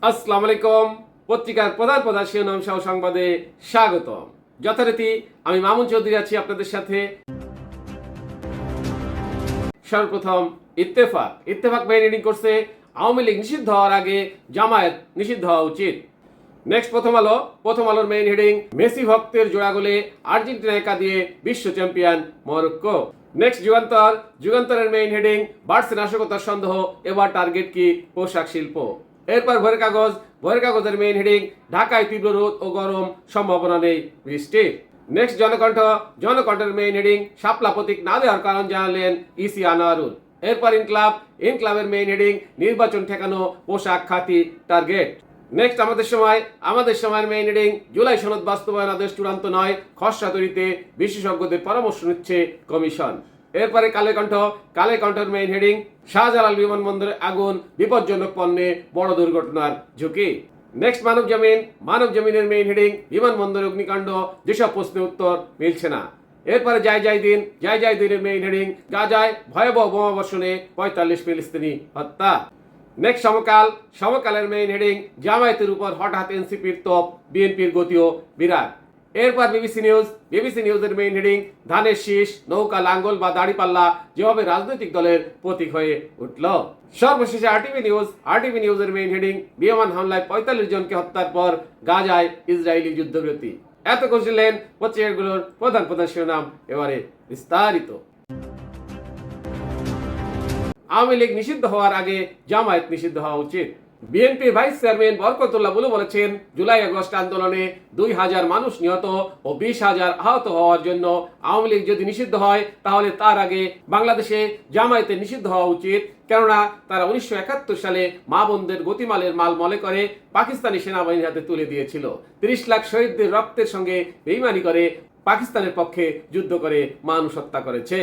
আসসালামু আলাইকুম। পত্রিকার প্রধান প্রধান শিরোনাম সহ সংবাদে স্বাগতম। যথারীতি আমি মামুন চৌধুরী আছি আপনাদের সাথে। সর্বপ্রথম ইত্তেফাক মেইন হেডিং করছে আওয়ামী লীগ নিষিদ্ধ হওয়ার আগে জামায়াত নিষিদ্ধ হওয়া উচিত। নেক্সট প্রথম আলোর মেইন হেডিং মেসি ভক্তের জোড়া গোলে আর্জেন্টিনায় কাঁদিয়ে বিশ্ব চ্যাম্পিয়ন মরক্কো। নেক্সট যুগান্তরের মেইন হেডিং বাড়ছে নাশকতার সন্দেহ, এবার টার্গেট কি পোশাক শিল্প। এরপর ভোরের কাগজের মেইন হেডিং ঢাকায় তীব্র রোদ ও গরম, সম্ভাবনা নেই বৃষ্টির। নেক্সট জনকণ্ঠের মেইন হেডিং শাপলা প্রতীক না দেওয়ার কারণ জানালেন ইসি আনোয়ারুল। এরপর ইনক্লাবের মেইন হেডিং নির্বাচন ঠেকানো পোশাক খাতি টার্গেট। নেক্সট আমাদের সময়ের মেইন হেডিং জুলাই সনদ বাস্তবায়ন আদেশ চূড়ান্ত নয়, খসড়া তৈরিতে বিশেষজ্ঞদের পরামর্শ নিচ্ছে কমিশন। এরপরে কালের কণ্ঠের মেইন হেডিং শাহজালাল বিমানবন্দরে আগুন, বিপজ্জনক পণ্যে বড় দুর্ঘটনার ঝুঁকি। নেক্সট মানব জমিনের মেইন হেডিং বিমানবন্দরে অগ্নিকাণ্ড, যেসব প্রশ্নের উত্তর মিলছে না। এরপরে জয় দিনের মেইন হেডিং গাজায় ভয়াবহ বোমাবর্ষণে 45 ফিলিস্তিনি হত্যা। নেক্সট সমকালের মেইন হেডিং জামায়াতের উপর হঠাৎ এনসিপির তোপ, বিএনপির গতিও বিরাট। এরপর বিবিসি নিউজের মেইন হেডিং ধানের শীষ, নৌকা, লাঙ্গল বা দাড়িপাল্লা যেভাবে রাজনৈতিক দলের প্রতীক হয়ে উঠল। সর্বশেষে আরটিভি নিউজের মেইন হেডিং বিমান হামলায় 45 জনকে হত্যার পর গাজায় ইসরায়েলি যুদ্ধবিরতি। এত করছিলেন পত্রিকাগুলোর প্রধান শিরোনাম। এবারে বিস্তারিত। আওয়ামী লীগ নিষিদ্ধ হওয়ার আগে জামায়াত নিষিদ্ধ হওয়া উচিত। বিএনপির ভাইস চেয়ারম্যান বরকতুল্লাহ বুলু বলেছেন, জুলাই আগস্ট আন্দোলনে 2000 মানুষ নিহত ও 20,000 আহত হওয়ার জন্য আওয়ামী লীগ যদি নিষিদ্ধ হয় তাহলে তার আগে বাংলাদেশে জামায়াতের নিষিদ্ধ হওয়া উচিত। কেননা তারা 1971 সালে মা বোনদের গতিমালের মাল মনে করে পাকিস্তানি সেনাবাহিনীর হাতে তুলে দিয়েছিল। 30 লাখ শহীদদের রক্তের সঙ্গে বেইমানি করে পাকিস্তানের পক্ষে যুদ্ধ করে মানুষ হত্যা করেছে।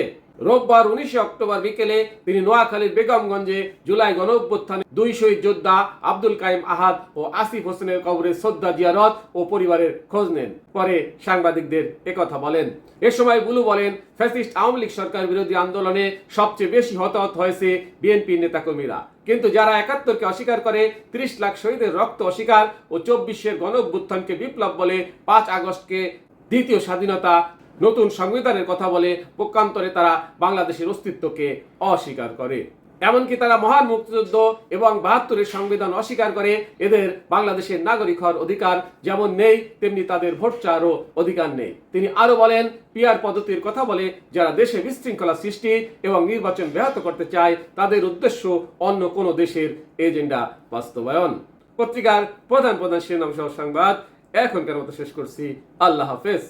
রোববার 19 অক্টোবর বিকেলে তিনি নোয়াখালীর বেগমগঞ্জে জুলাই গণঅভ্যুত্থানে 2 শহীদ যোদ্ধা আব্দুল কাইম আহাদ ও আসিফ হোসেনের কবরে শ্রদ্ধা জিয়ারত ও পরিবারের খোঁজ নেন। পরে সাংবাদিকদের একথা বলেন। এ সময় বুলু বলেন, ফ্যাসিস্ট আওয়ামী লীগ সরকার বিরোধী আন্দোলনে সবচেয়ে বেশি হতাহত হয়েছে বিএনপির নেতাকর্মীরা। কিন্তু যারা 71কে অস্বীকার করে, 30 লাখ শহীদের রক্ত অস্বীকার ও 24-এর গণঅভ্যুত্থানকে বিপ্লব বলে, 5 আগস্টকে দ্বিতীয় স্বাধীনতা, নতুন সংবিধানের কথা বলে, পক্ষান্তরে তারা বাংলাদেশের অস্তিত্বকে অস্বীকার করে। এমনকি তারা মহান মুক্তিযুদ্ধ এবং 72-এর সংবিধান অস্বীকার করে। এদের বাংলাদেশের নাগরিক হওয়ার অধিকার যেমন নেই, তেমনি তাদের ভোট চাওয়ারও অধিকার নেই। তিনি আরো বলেন, পিআর পদ্ধতির কথা বলে যারা দেশে বিশৃঙ্খলা সৃষ্টি এবং নির্বাচন ব্যাহত করতে চায়, তাদের উদ্দেশ্য অন্য কোনো দেশের এজেন্ডা বাস্তবায়ন। পত্রিকার প্রধান শিরোনাম সহ সংবাদ এখনকার মতো শেষ করছি। আল্লাহ হাফেজ।